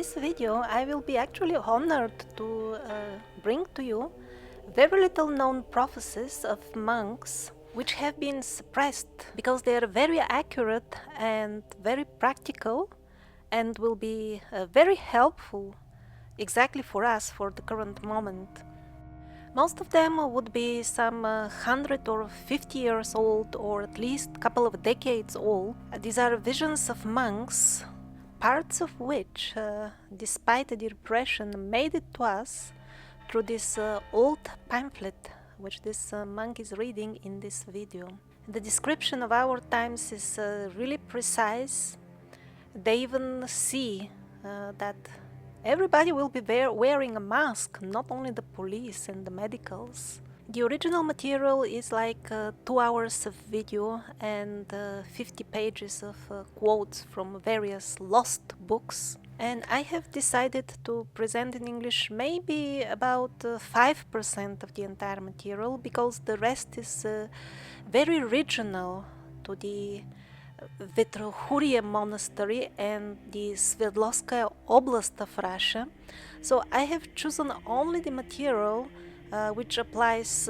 this video I will be actually honored to bring to you very little known prophecies of monks which have been suppressed because they are very accurate and very practical and will be very helpful exactly for us for the current moment. Most of them would be some 100 or 50 years old, or at least a couple of decades old. These are visions of monks, parts of which, despite the repression, made it to us through this old pamphlet which this monk is reading in this video. The description of our times is really precise. They even see that everybody will be wearing a mask, not only the police and the medicals. The original material is like 2 hours of video and 50 pages of quotes from various lost books. And I have decided to present in English maybe about 5% of the entire material, because the rest is very regional to the Verkhoturye monastery and the Sverdlovsk Oblast of Russia. So I have chosen only the material which applies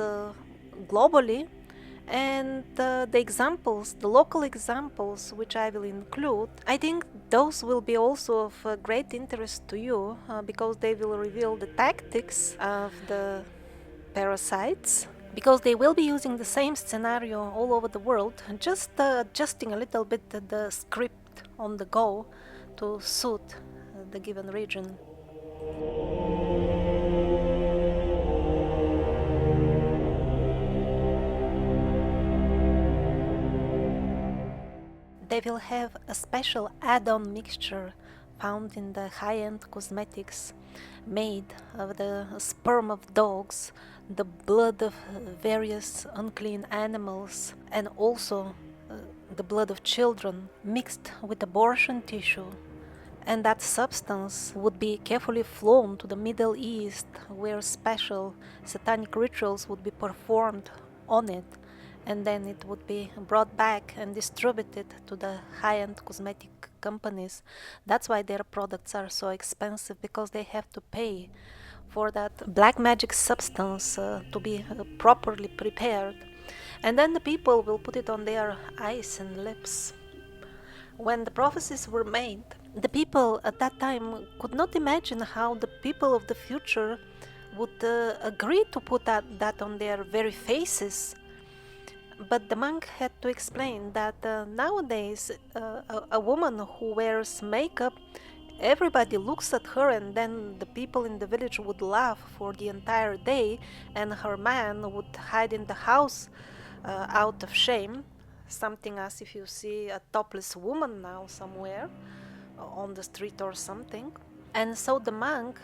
globally, and the examples, the local examples which I will include, I think those will be also of great interest to you because they will reveal the tactics of the parasites, because they will be using the same scenario all over the world, just adjusting a little bit the script on the go to suit the given region. They will have a special add-on mixture found in the high-end cosmetics, made of the sperm of dogs, the blood of various unclean animals, and also the blood of children mixed with abortion tissue. And that substance would be carefully flown to the Middle East, where special satanic rituals would be performed on it, and then it would be brought back and distributed to the high-end cosmetic companies. That's why their products are so expensive, because they have to pay for that black magic substance to be properly prepared. And then the people will put it on their eyes and lips. When the prophecies were made, the people at that time could not imagine how the people of the future would agree to put that on their very faces. But the monk had to explain that nowadays a woman who wears makeup, everybody looks at her, and then the people in the village would laugh for the entire day, and her man would hide in the house out of shame. Something as if you see a topless woman now somewhere on the street or something. And so the monk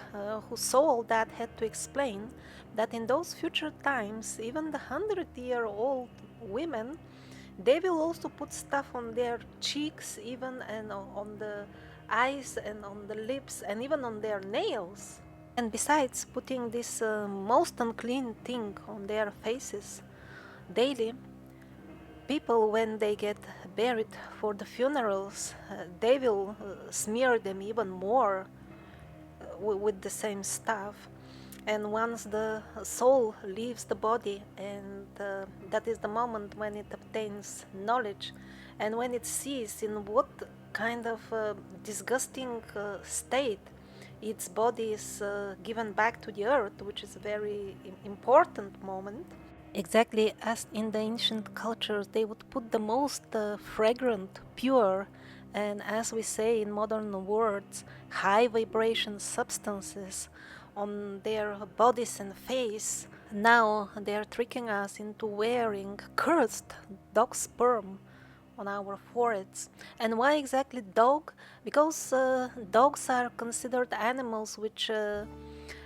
who saw all that had to explain that in those future times, even the 100-year-old women, they will also put stuff on their cheeks, even, and on the eyes and on the lips, and even on their nails. And besides putting this most unclean thing on their faces daily, people, when they get buried for the funerals, they will smear them even more with the same stuff. And once the soul leaves the body, and that is the moment when it obtains knowledge, and when it sees in what kind of disgusting state its body is given back to the earth, which is a very important moment. Exactly as in the ancient cultures, they would put the most fragrant, pure, and, as we say in modern words, high vibration substances on their bodies and face. Now they are tricking us into wearing cursed dog sperm on our foreheads. And why exactly dog? Because dogs are considered animals which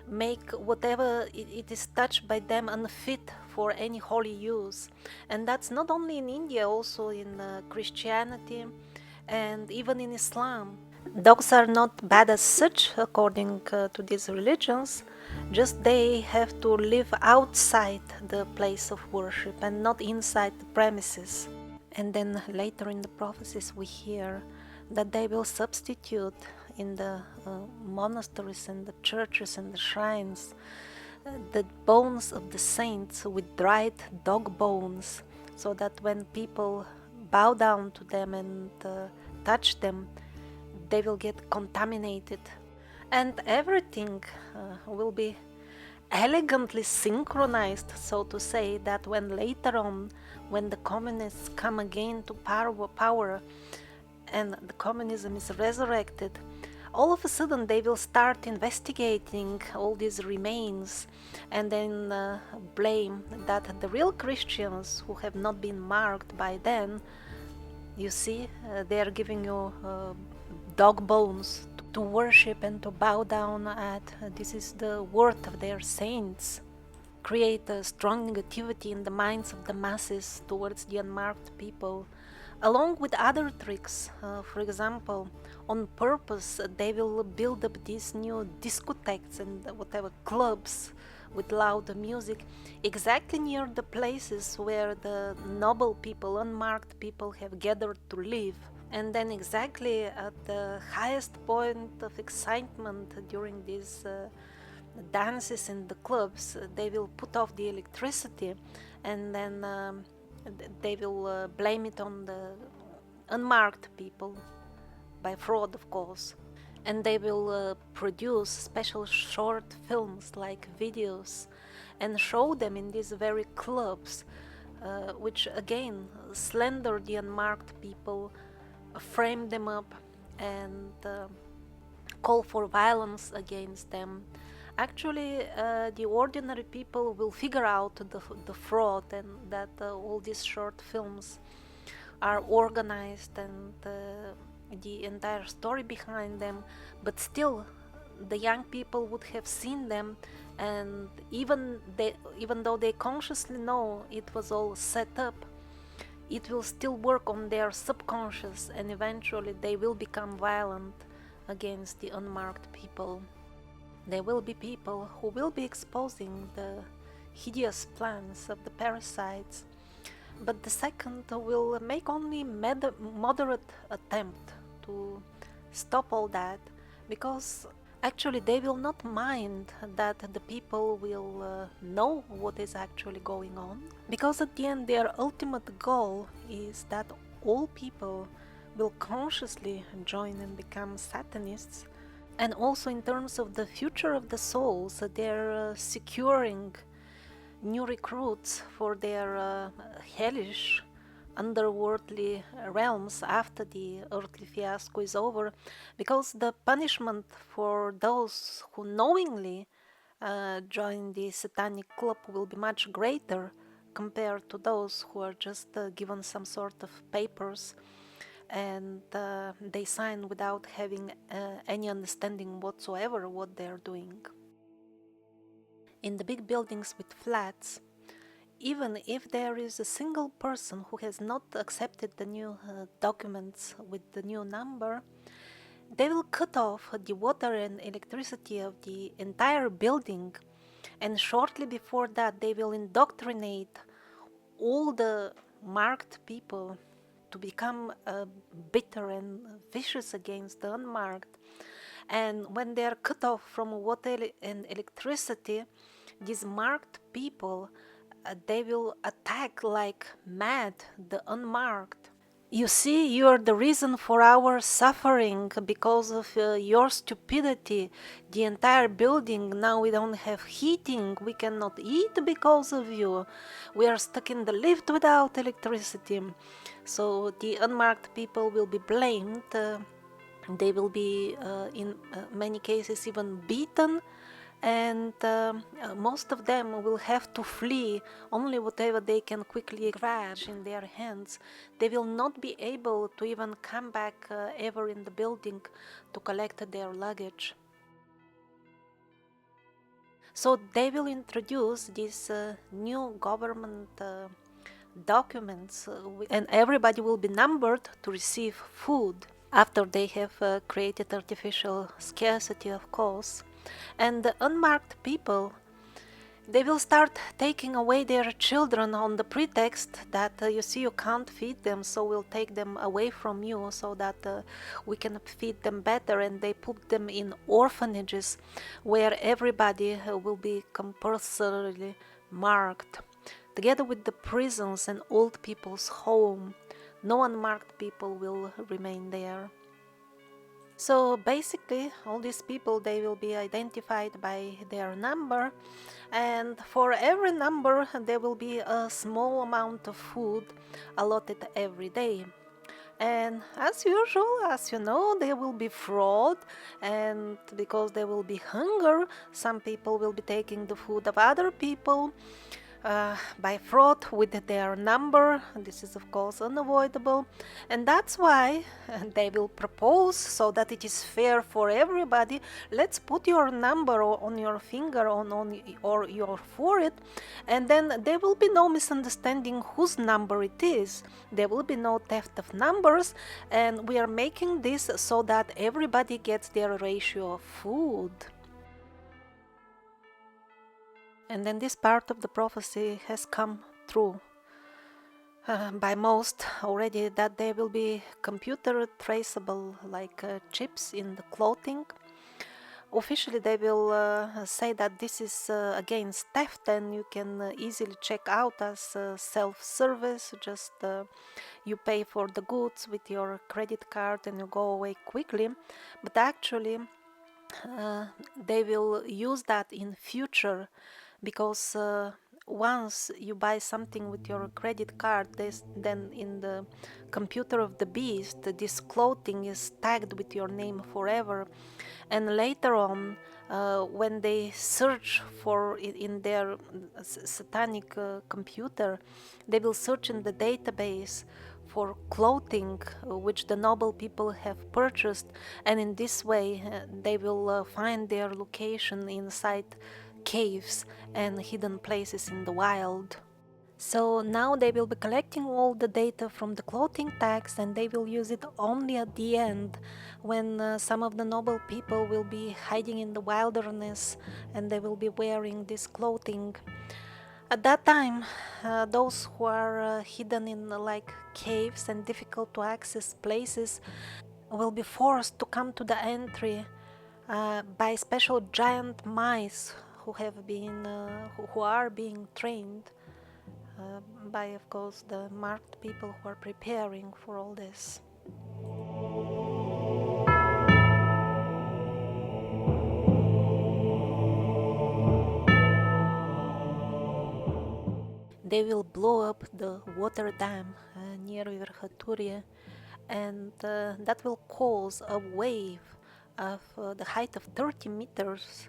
make whatever it is touched by them unfit for any holy use. And that's not only in India, also in Christianity and even in Islam. Dogs are not bad as such according to these religions, just they have to live outside the place of worship and not inside the premises. And then later in the prophecies we hear that they will substitute in the monasteries and the churches and the shrines the bones of the saints with dried dog bones, so that when people bow down to them and touch them, they will get contaminated. And everything will be elegantly synchronized, so to say, that when later on, when the communists come again to power and the communism is resurrected, all of a sudden they will start investigating all these remains and then blame that the real Christians who have not been marked by then, you see, they are giving you dog bones to worship and to bow down at. This is the worth of their saints. Create a strong negativity in the minds of the masses towards the unmarked people, along with other tricks. For example, on purpose, they will build up these new discotheques and whatever clubs with loud music exactly near the places where the noble people, unmarked people, have gathered to live. And then exactly at the highest point of excitement during these dances in the clubs, they will put off the electricity, and then they will blame it on the unmarked people, by fraud of course. And they will produce special short films like videos and show them in these very clubs, which again slander the unmarked people, frame them up and call for violence against them. Actually, the ordinary people will figure out the fraud, and that all these short films are organized and the entire story behind them, but still the young people would have seen them, and even though they consciously know it was all set up, it will still work on their subconscious, and eventually they will become violent against the unmarked people. There will be people who will be exposing the hideous plans of the parasites, but the second will make only moderate attempt to stop all that, because actually they will not mind that the people will know what is actually going on, because at the end their ultimate goal is that all people will consciously join and become Satanists. And also in terms of the future of the souls, they're securing new recruits for their hellish underworldly realms after the earthly fiasco is over, because the punishment for those who knowingly join the satanic club will be much greater compared to those who are just given some sort of papers and they sign without having any understanding whatsoever what they're doing. In the big buildings with flats, even if there is a single person who has not accepted the new documents with the new number, they will cut off the water and electricity of the entire building, and shortly before that they will indoctrinate all the marked people to become bitter and vicious against the unmarked. And when they are cut off from water and electricity, these marked people, they will attack like mad the unmarked. You see, you are the reason for our suffering because of your stupidity. The entire building, now we don't have heating, we cannot eat because of you. We are stuck in the lift without electricity. So the unmarked people will be blamed. They will be, in many cases, even beaten. And most of them will have to flee only whatever they can quickly grab in their hands. They will not be able to even come back ever in the building to collect their luggage. So they will introduce these new government documents and everybody will be numbered to receive food after they have created artificial scarcity, of course. And the unmarked people, They will start taking away their children on the pretext that you see you can't feed them, so we'll take them away from you so that we can feed them better, and they put them in orphanages where everybody will be compulsorily marked, together with the prisons and old people's home. No unmarked people will remain there. So basically, all these people, they will be identified by their number, and for every number there will be a small amount of food allotted every day. And as usual, as you know, there will be fraud, and because there will be hunger, some people will be taking the food of other people by fraud with their number. This is of course unavoidable, and that's why they will propose, so that it is fair for everybody, let's put your number on your finger or your forehead, and then there will be no misunderstanding whose number it is. There will be no theft of numbers, and we are making this so that everybody gets their ratio of food. And then this part of the prophecy has come true by most already, that there will be computer traceable like chips in the clothing. Officially they will say that this is against theft, and you can easily check out as self-service. Just you pay for the goods with your credit card and you go away quickly. But actually they will use that in future, because once you buy something with your credit card, then in the computer of the beast, this clothing is tagged with your name forever. And later on, when they search for it in their satanic computer, they will search in the database for clothing which the noble people have purchased, and in this way they will find their location inside caves and hidden places in the wild. So now they will be collecting all the data from the clothing tags, and they will use it only at the end, when some of the noble people will be hiding in the wilderness and they will be wearing this clothing. At that time, those who are hidden in like caves and difficult to access places will be forced to come to the entry by special giant mice who are being trained by, of course, the marked people who are preparing for all this. They will blow up the water dam near Verkhoturye, and that will cause a wave of the height of 30 meters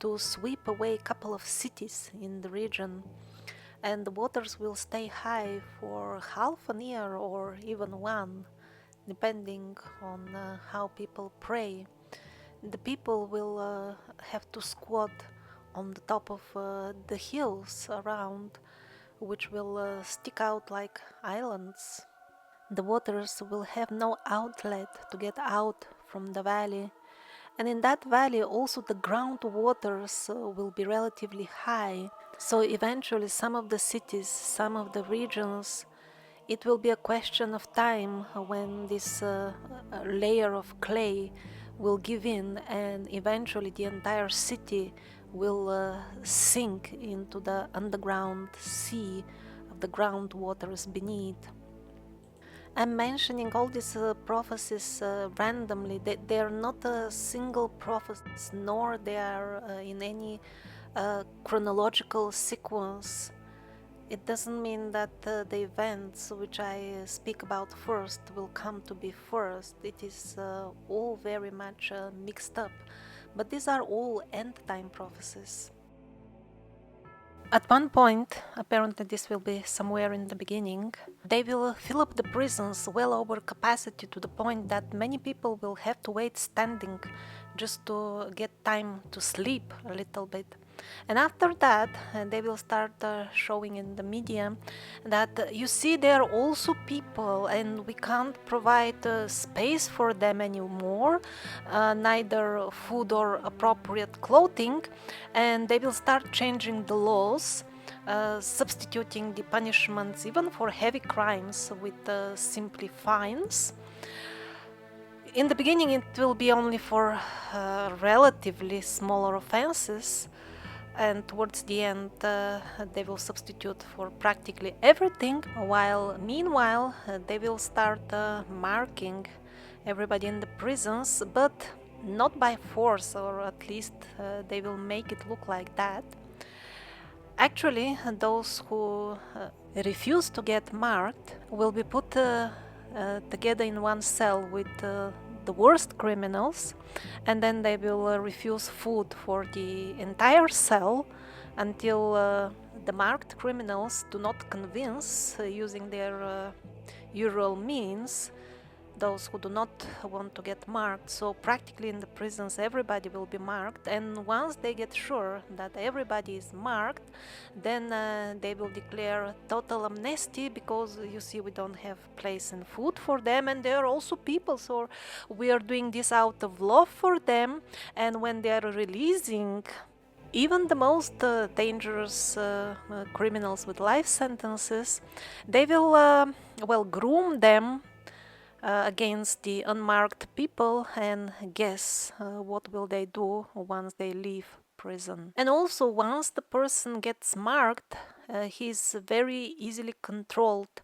to sweep away a couple of cities in the region. And the waters will stay high for half a year or even one, depending on how people pray. The people will have to squat on the top of the hills around, which will stick out like islands. The waters will have no outlet to get out from the valley, and in that valley also the groundwaters will be relatively high. So eventually some of the cities, some of the regions, it will be a question of time when this layer of clay will give in, and eventually the entire city will sink into the underground sea of the groundwaters beneath. I'm mentioning all these prophecies randomly. They are not a single prophecy, nor they are in any chronological sequence. It doesn't mean that the events which I speak about first will come to be first. It is all very much mixed up. But these are all end-time prophecies. At one point, apparently this will be somewhere in the beginning, they will fill up the prisons well over capacity, to the point that many people will have to wait standing just to get time to sleep a little bit. And after that, they will start showing in the media that you see, there are also people, and we can't provide space for them anymore, neither food or appropriate clothing, and they will start changing the laws, substituting the punishments even for heavy crimes with simply fines. In the beginning, it will be only for relatively smaller offenses, and towards the end they will substitute for practically everything, while meanwhile they will start marking everybody in the prisons, but not by force, or at least they will make it look like that. Actually, those who refuse to get marked will be put together in one cell with the worst criminals, and then they will refuse food for the entire cell until the marked criminals do not convince, using their usual means, those who do not want to get marked. So practically in the prisons everybody will be marked, and once they get sure that everybody is marked, then they will declare total amnesty, because you see, we don't have place and food for them, and they are also people, so we are doing this out of love for them. And when they are releasing even the most dangerous criminals with life sentences, they will groom them against the unmarked people, and guess what will they do once they leave prison. And also, once the person gets marked, he's very easily controlled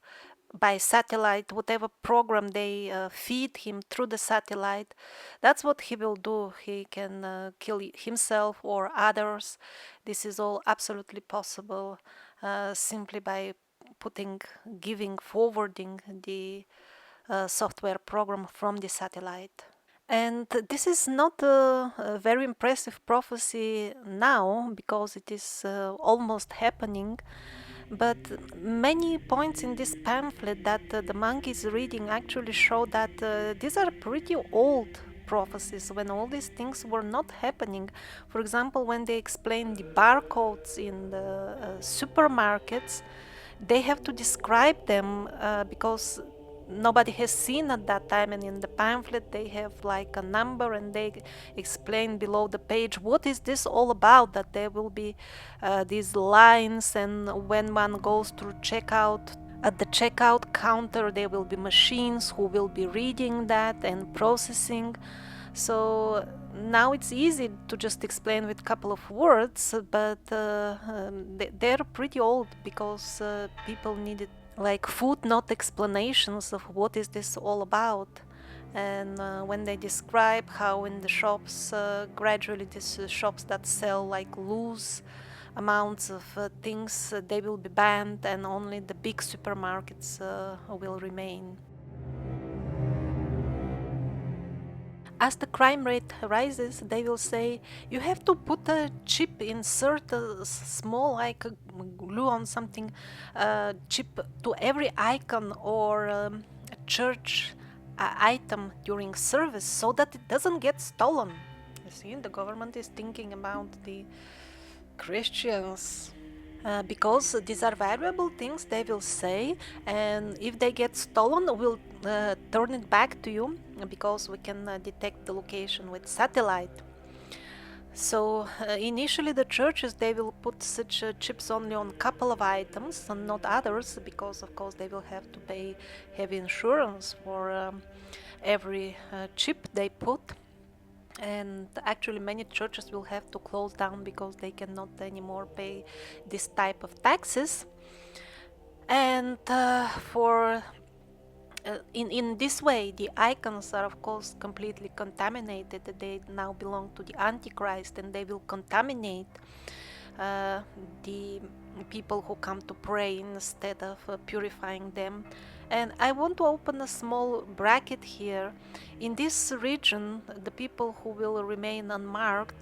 by satellite. Whatever program they feed him through the satellite, that's what he will do. He can kill himself or others. This is all absolutely possible simply by forwarding the software program from the satellite. And this is not a very impressive prophecy now, because it is almost happening, but many points in this pamphlet that the monk is reading actually show that these are pretty old prophecies, when all these things were not happening. For example, when they explain the barcodes in the supermarkets, they have to describe them because nobody has seen at that time, and in the pamphlet they have like a number, and they explain below the page what is this all about, that there will be these lines, and when one goes through checkout, at the checkout counter there will be machines who will be reading that and processing. So now it's easy to just explain with a couple of words, but they're pretty old, because people needed like footnote explanations of what is this all about. And when they describe how in the shops, gradually these shops that sell like loose amounts of things, they will be banned, and only the big supermarkets will remain. As the crime rate rises, they will say you have to put a chip, insert a small like a glue on something, chip to every icon or a church item during service, so that it doesn't get stolen. You see, the government is thinking about the Christians. Because these are valuable things, they will say, and if they get stolen, we'll turn it back to you, because we can detect the location with satellite. So initially the churches, they will put such chips only on a couple of items and not others, because of course they will have to pay heavy insurance for every chip they put. And actually many churches will have to close down, because they cannot anymore pay this type of taxes. And in this way, the icons are of course completely contaminated. They now belong to the Antichrist, and they will contaminate the people who come to pray instead of purifying them. And I want to open a small bracket here. In this region, the people who will remain unmarked,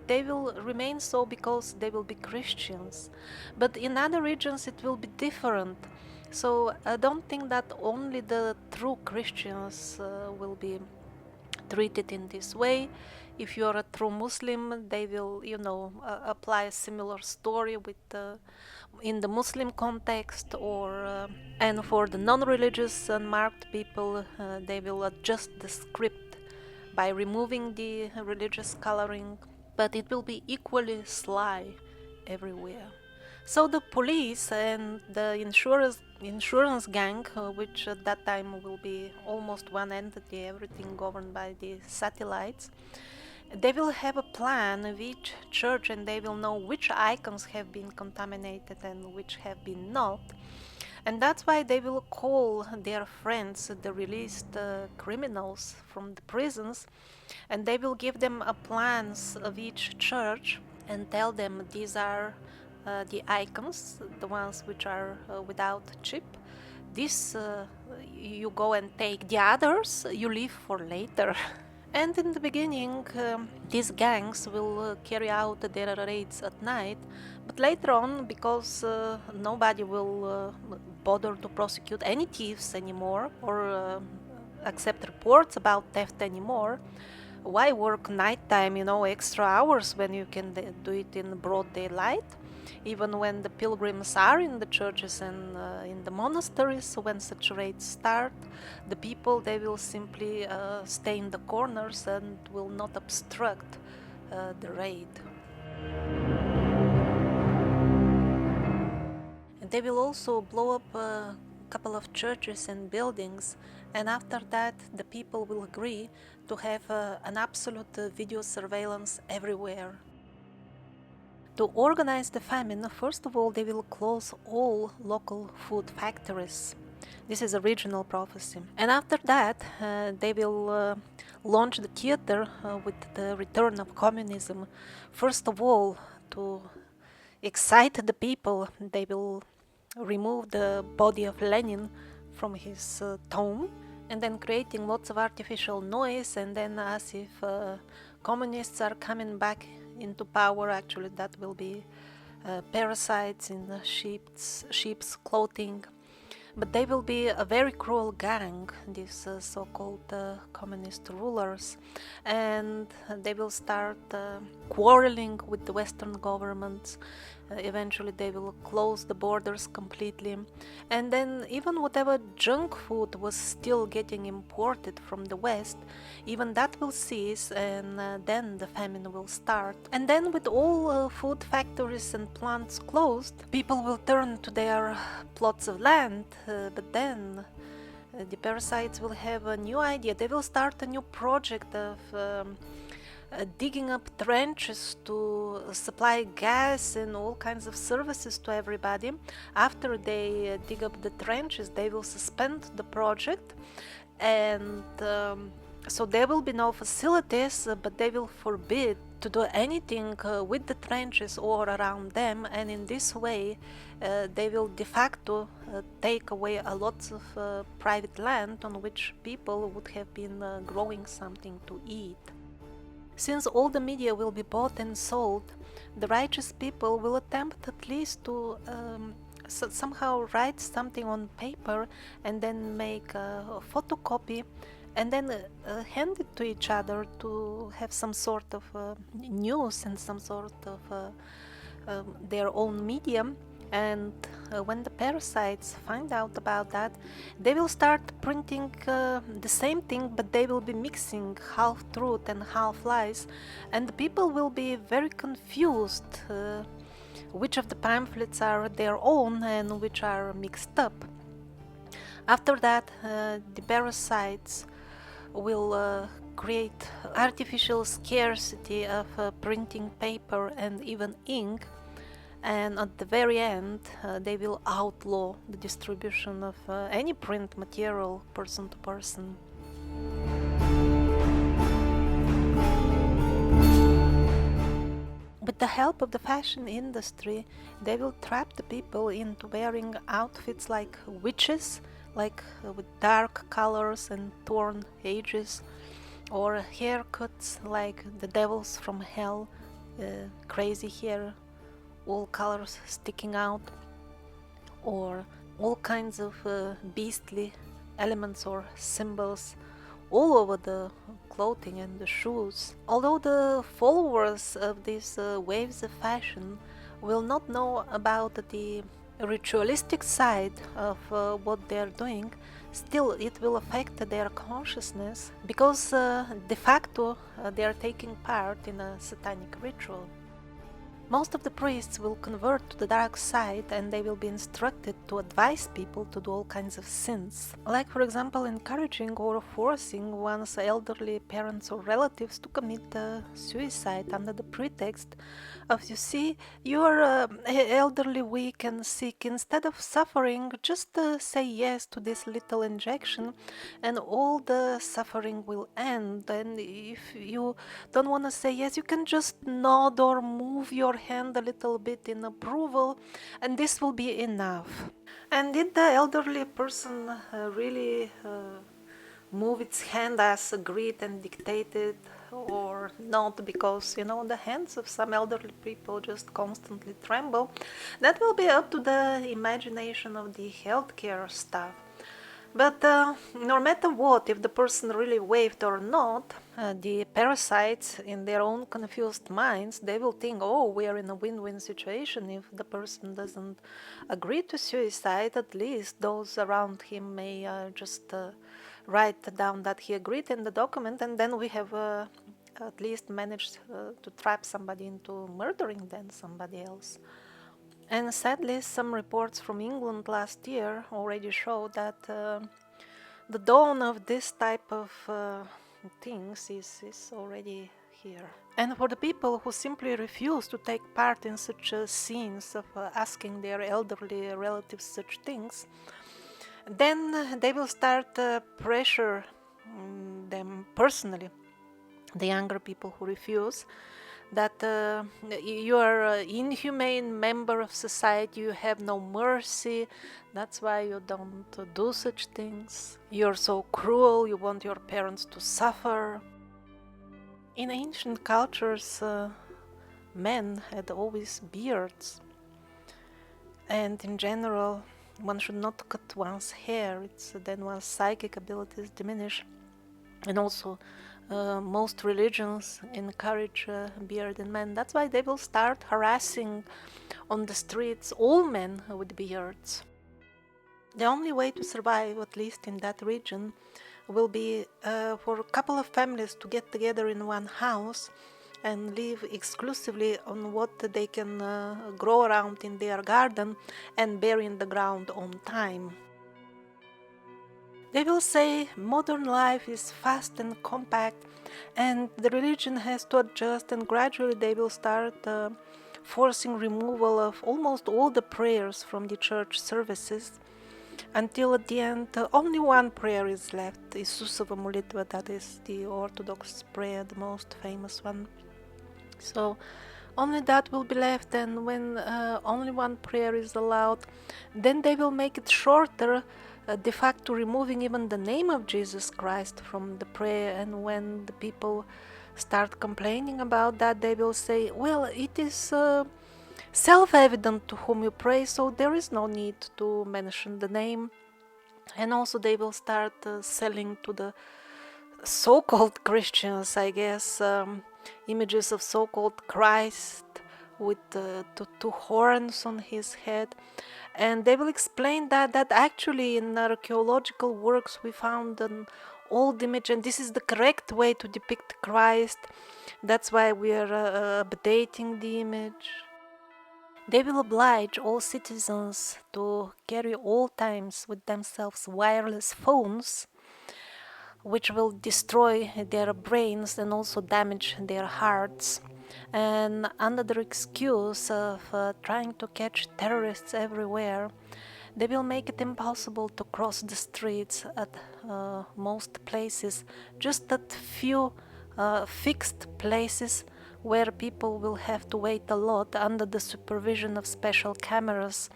they will remain so because they will be Christians. But in other regions it will be different. So I don't think that only the true Christians will be treated in this way. If you're a true Muslim, they will, apply a similar story with in the Muslim context, or and for the non-religious unmarked people, they will adjust the script by removing the religious coloring, but it will be equally sly everywhere. So the police and the insurance gang, which at that time will be almost one entity, everything governed by the satellites, they will have a plan of each church, and they will know which icons have been contaminated and which have been not. And that's why they will call their friends, the released criminals from the prisons, and they will give them a plans of each church and tell them these are the icons, the ones which are without chip. This you go and take. The others you leave for later. And in the beginning, these gangs will carry out their raids at night, but later on, because nobody will bother to prosecute any thieves anymore, or accept reports about theft anymore, why work nighttime, extra hours when you can do it in broad daylight? Even when the pilgrims are in the churches and in the monasteries, when such raids start, the people, they will simply stay in the corners and will not obstruct the raid. And they will also blow up a couple of churches and buildings, and after that the people will agree to have an absolute video surveillance everywhere. To organize the famine, first of all, they will close all local food factories. This is a regional prophecy. And after that, they will launch the theater with the return of communism. First of all, to excite the people, they will remove the body of Lenin from his tomb, and then creating lots of artificial noise, and then as if communists are coming back into power. Actually, that will be parasites in the sheep's clothing. But they will be a very cruel gang, these so-called communist rulers, and they will start quarreling with the Western governments. Eventually they will close the borders completely, and then even whatever junk food was still getting imported from the West, even that will cease, and then the famine will start. And then with all food factories and plants closed, people will turn to their plots of land, but then the parasites will have a new idea. They will start a new project of digging up trenches to supply gas and all kinds of services to everybody. After they dig up the trenches, they will suspend the project, and so there will be no facilities, but they will forbid to do anything with the trenches or around them, and in this way they will de facto take away a lot of private land on which people would have been growing something to eat. Since all the media will be bought and sold, the righteous people will attempt at least to somehow write something on paper and then make a photocopy and then hand it to each other to have some sort of news and some sort of their own medium. And when the parasites find out about that, they will start printing the same thing, but they will be mixing half truth and half lies, and the people will be very confused which of the pamphlets are their own and which are mixed up. After that, the parasites will create artificial scarcity of printing paper and even ink, and at the very end they will outlaw the distribution of any print material person to person. With the help of the fashion industry, they will trap the people into wearing outfits like witches, like with dark colors and torn edges, or haircuts like the devils from hell, crazy hair, all colors sticking out, or all kinds of beastly elements or symbols all over the clothing and the shoes. Although the followers of these waves of fashion will not know about the ritualistic side of what they are doing, still it will affect their consciousness because de facto they are taking part in a satanic ritual. Most of the priests will convert to the dark side and they will be instructed to advise people to do all kinds of sins. Like, for example, encouraging or forcing one's elderly parents or relatives to commit suicide under the pretext of, you see, you're elderly, weak and sick. Instead of suffering, just say yes to this little injection and all the suffering will end. And if you don't want to say yes, you can just nod or move your hand a little bit in approval, and this will be enough. And did the elderly person really move its hand as agreed and dictated, or not? Because the hands of some elderly people just constantly tremble. That will be up to the imagination of the healthcare staff. But no matter what, if the person really waved or not, the parasites in their own confused minds, they will think, oh, we are in a win-win situation. If the person doesn't agree to suicide, at least those around him may just write down that he agreed in the document, and then we have at least managed to trap somebody into murdering then somebody else. And sadly, some reports from England last year already show that the dawn of this type of things is already here. And for the people who simply refuse to take part in such scenes of asking their elderly relatives such things, then they will start pressure them personally, the younger people who refuse, that you are an inhumane member of society, you have no mercy, that's why you don't do such things. You're so cruel, you want your parents to suffer. In ancient cultures, men had always beards, and in general, one should not cut one's hair, then one's psychic abilities diminish. And also, most religions encourage bearded men. That's why they will start harassing on the streets all men with beards. The only way to survive, at least in that region, will be for a couple of families to get together in one house and live exclusively on what they can grow around in their garden and bury in the ground on time. They will say modern life is fast and compact and the religion has to adjust, and gradually they will start forcing removal of almost all the prayers from the church services, until at the end only one prayer is left, Isusova molitva, that is the Orthodox prayer, the most famous one. So only that will be left, and when only one prayer is allowed, then they will make it shorter, de facto removing even the name of Jesus Christ from the prayer. And when the people start complaining about that, they will say, well, it is self-evident to whom you pray, so there is no need to mention the name. And also they will start selling to the so-called Christians, I guess, images of so-called Christ with two horns on his head. And they will explain that actually in archaeological works we found an old image and this is the correct way to depict Christ. That's why we are updating the image. They will oblige all citizens to carry all times with themselves wireless phones, which will destroy their brains and also damage their hearts. And under the excuse of trying to catch terrorists everywhere, they will make it impossible to cross the streets at most places, just at few fixed places where people will have to wait a lot under the supervision of special cameras,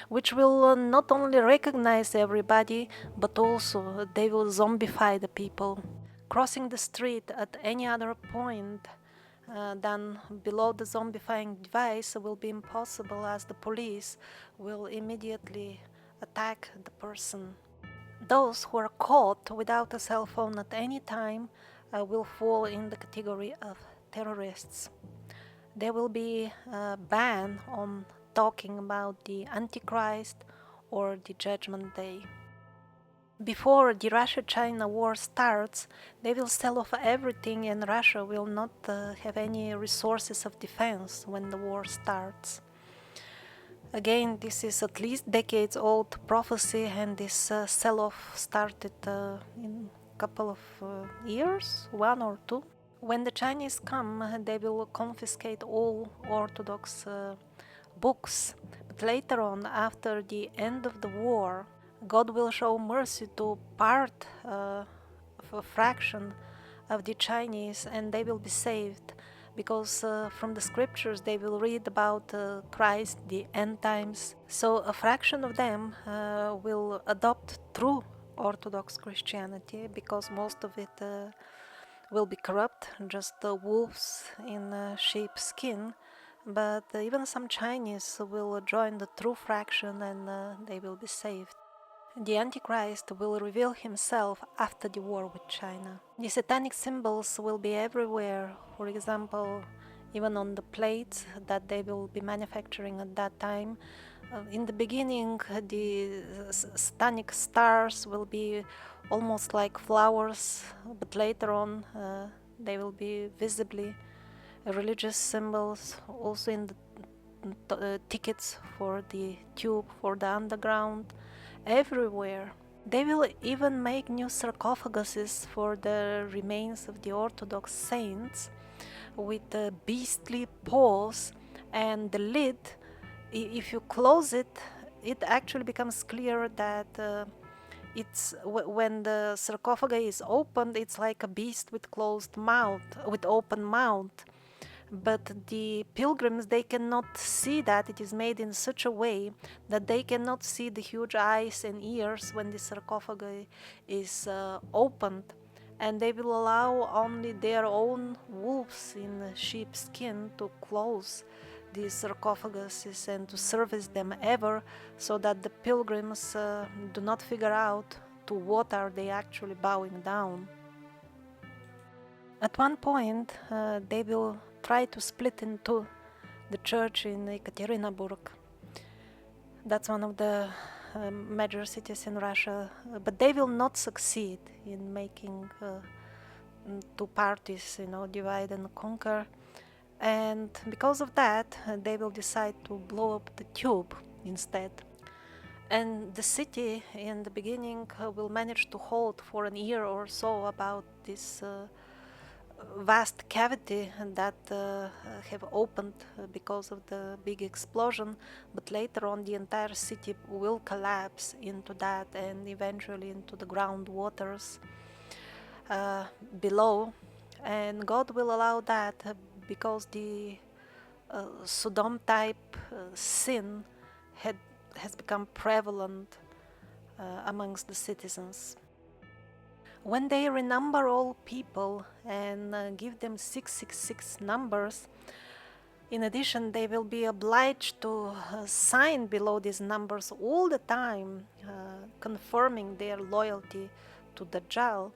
which will not only recognize everybody, but also they will zombify the people. Crossing the street at any other point than below the zombifying device will be impossible, as the police will immediately attack the person. Those who are caught without a cell phone at any time will fall in the category of terrorists. There will be a ban on talking about the Antichrist or the Judgment Day. Before the Russia-China war starts, they will sell off everything, and Russia will not have any resources of defense when the war starts. Again, this is at least decades-old prophecy, and this sell-off started in a couple of years, 1 or 2. When the Chinese come, they will confiscate all Orthodox books. But later on, after the end of the war, God will show mercy to part of a fraction of the Chinese, and they will be saved, because from the scriptures they will read about Christ, the end times. So a fraction of them will adopt true Orthodox Christianity, because most of it will be corrupt, just wolves in sheep's skin. But even some Chinese will join the true fraction, and they will be saved. The Antichrist will reveal himself after the war with China. The satanic symbols will be everywhere, for example, even on the plates that they will be manufacturing at that time. In the beginning, the satanic stars will be almost like flowers, but later on they will be visibly religious symbols, also in the tickets for the tube, for the underground, everywhere. They will even make new sarcophaguses for the remains of the Orthodox saints with beastly paws, and the lid, if you close it, it actually becomes clear that it's when the sarcophagus is opened, it's like a beast with closed mouth, with open mouth. But the pilgrims, they cannot see that. It is made in such a way that they cannot see the huge eyes and ears when the sarcophagus is opened, and they will allow only their own wolves in sheep's skin to close these sarcophaguses and to service them ever, so that the pilgrims do not figure out to what are they actually bowing down. At one point, they will try to split into the church in Ekaterinburg. That's one of the major cities in Russia, but they will not succeed in making two parties, divide and conquer. And because of that, they will decide to blow up the tube instead. And the city in the beginning will manage to hold for an year or so about this vast cavity that have opened because of the big explosion, but later on the entire city will collapse into that, and eventually into the groundwaters below. And God will allow that because the Sodom type sin has become prevalent amongst the citizens. When they renumber all people and give them 666 numbers, in addition, they will be obliged to sign below these numbers all the time, confirming their loyalty to Dajjal.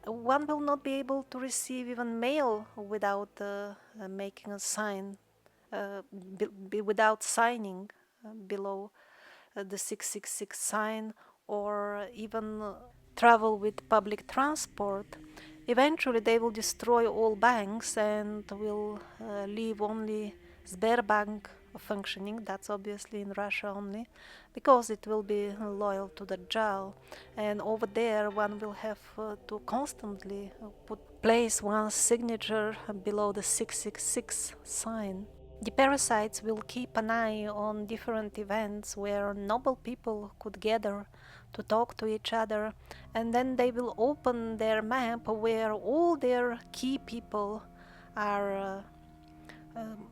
One will not be able to receive even mail without making a sign, without signing below the 666 sign, or even travel with public transport. Eventually they will destroy all banks and will leave only Sberbank functioning. That's obviously in Russia only, because it will be loyal to the Dajjal, and over there one will have to constantly place one's signature below the 666 sign. The parasites will keep an eye on different events where noble people could gather to talk to each other, and then they will open their map where all their key people are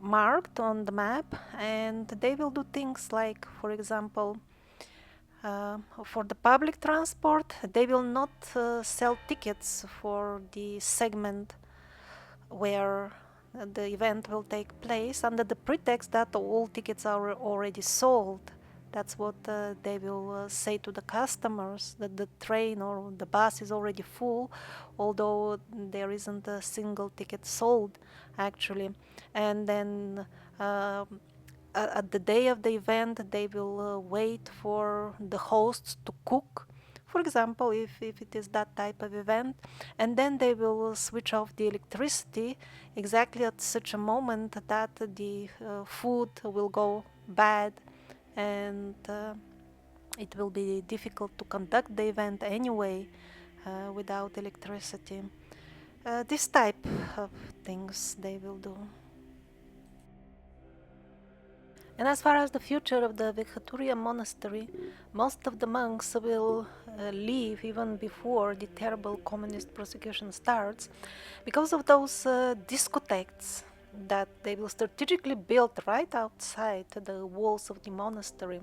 marked on the map, and they will do things like, for example, for the public transport, they will not sell tickets for the segment where the event will take place, under the pretext that all tickets are already sold. That's what they will say to the customers, that the train or the bus is already full, although there isn't a single ticket sold actually. And then at the day of the event, they will wait for the hosts to cook, for example, if it is that type of event, and then they will switch off the electricity exactly at such a moment that the food will go bad, and it will be difficult to conduct the event anyway without electricity. This type of things they will do. And as far as the future of the Verkhoturye monastery, most of the monks will leave even before the terrible communist persecution starts, because of those discotheques that they will strategically build right outside the walls of the monastery.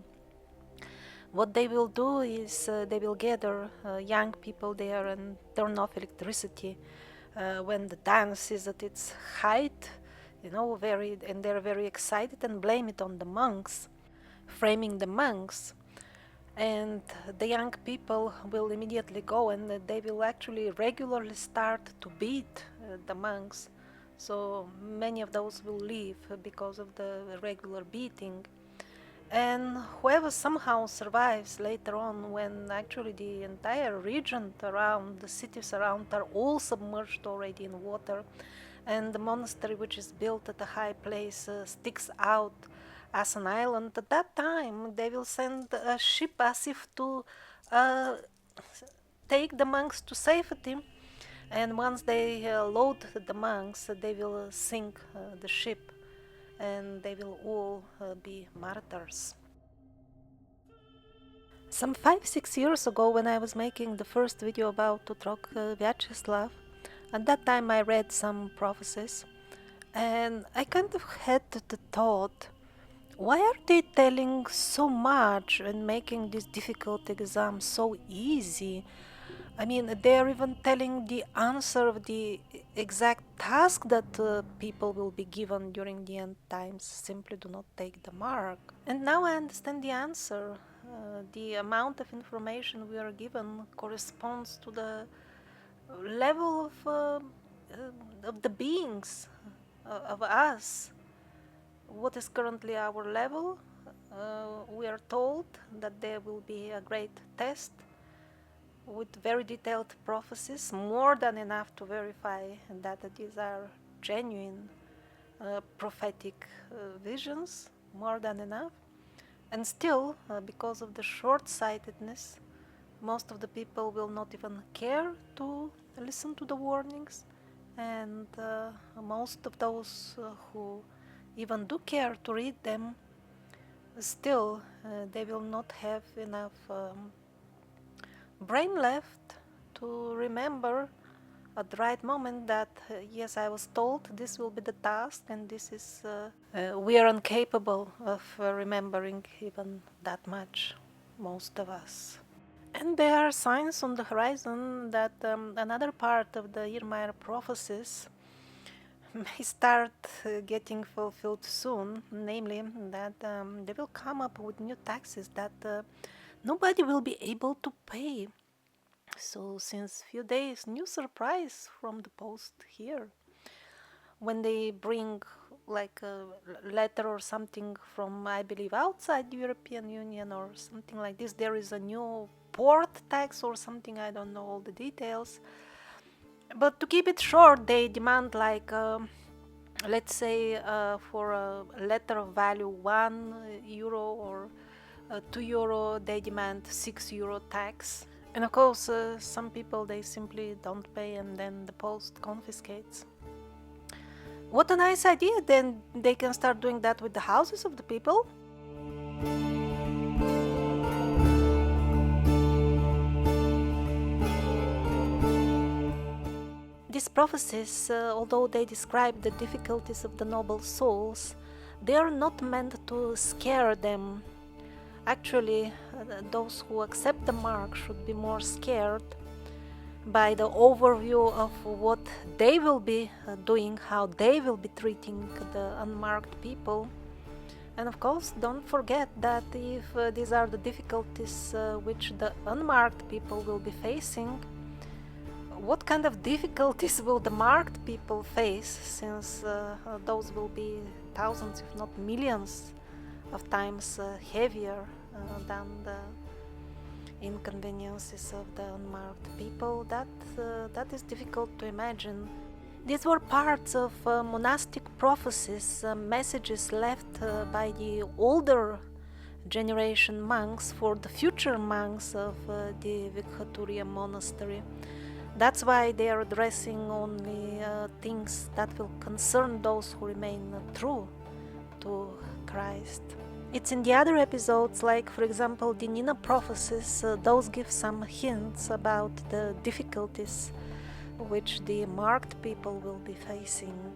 What they will do is they will gather young people there and turn off electricity when the dance is at its height, and they're very excited and blame it on the monks, framing the monks. And the young people will immediately go and they will actually regularly start to beat the monks. So many of those will leave because of the regular beating. And whoever somehow survives later on, when actually the entire region around, the cities around, are all submerged already in water, and the monastery, which is built at a high place, sticks out as an island, at that time they will send a ship as if to take the monks to safety. And once they load the monks, they will sink the ship, and they will all be martyrs. Some 5-6 years ago, when I was making the first video about Otrok Vyacheslav, at that time I read some prophecies, and I kind of had the thought, why are they telling so much and making this difficult exam so easy? I mean, they're even telling the answer of the exact task that people will be given during the end times. Simply do not take the mark. And now I understand the answer. The amount of information we are given corresponds to the level of the beings, of us. What is currently our level? We are told that there will be a great test with very detailed prophecies, more than enough to verify that these are genuine prophetic visions, more than enough. And still, because of the short-sightedness, most of the people will not even care to listen to the warnings, and most of those who even do care to read them, still they will not have enough brain left to remember at the right moment that yes, I was told this will be the task, and this is we are incapable of remembering even that much, most of us. And there are signs on the horizon that another part of the Irmaier prophecies may start getting fulfilled soon, namely that they will come up with new taxes that nobody will be able to pay. So since few days, new surprise from the post here. When they bring like a letter or something from, I believe, outside the European Union or something like this, there is a new port tax or something, I don't know all the details. But to keep it short, they demand like, let's say for a letter of value €1 or €2, they demand €6 tax. And of course, some people, they simply don't pay, and then the post confiscates. What a nice idea, then they can start doing that with the houses of the people. These prophecies, although they describe the difficulties of the noble souls, they are not meant to scare them. Actually, those who accept the mark should be more scared by the overview of what they will be doing, how they will be treating the unmarked people, And of course, don't forget that if these are the difficulties which the unmarked people will be facing, what kind of difficulties will the marked people face, since those will be thousands, if not millions, of times heavier than the inconveniences of the unmarked people? That is difficult to imagine. These were parts of monastic prophecies, messages left by the older generation monks for the future monks of the Verkhoturye monastery. That's why they are addressing only things that will concern those who remain true to Christ. It's in the other episodes, like for example the Nina prophecies, those give some hints about the difficulties which the marked people will be facing.